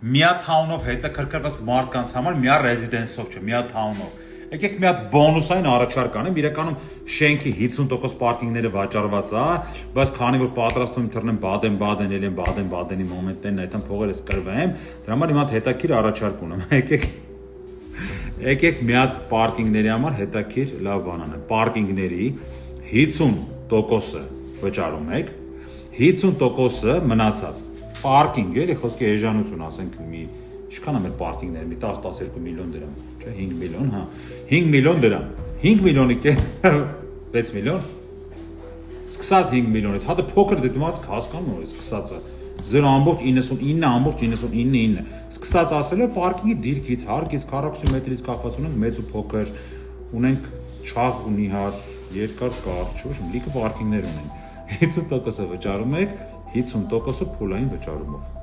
միա town-ով հետաքրքրված մարդկանց համար միա residence-ով չէ, միա town-ով։ Եկեք մի հատ բոնուսային առաջարկ անեմ, իրականում շենքի 50% պարկինգները վաճառված է, բայց քանի որ պատրաստում եմ թռնեմ Բադեն-Բադեն, ելեմ Բադեն-Բադենի մոմենտներն այդտեղ փողերս կրվեմ, դրա համար իմ հատ հետաքրքիր առաջարկ ունեմ։ Եկեք մի հատ պարկինգների համար հետաքրքիր լավ բան անեմ։ Պարկինգների 50%-ը վճարում եք, 50%-ը մնացած։ Պարկինգ, էլի խոսքի էժանություն, ասենք մի ինչքան է մեր պարկինգները, մի 10-12 միլիոն դրամ, չէ, 5 միլիոն, հա, 5 միլիոն դրամ, 5 միլիոնի կե 6 միլիոն, սկսած 5 միլիոնից, հատը փոքր դիտում հատ հասկանում որ սկսածը 0.99.99, սկսած ասելով պարկինգի դիրքից, հարկից, քառակուսի մետրից կախված ունենք մեծ ու փոքր, ունենք չաղ ու նիհար, երկար կարճ, ոչ լիքը պարկինգներ ունենք, 50%-ը վճարում եք, 50%-ը փուլային վճարումով։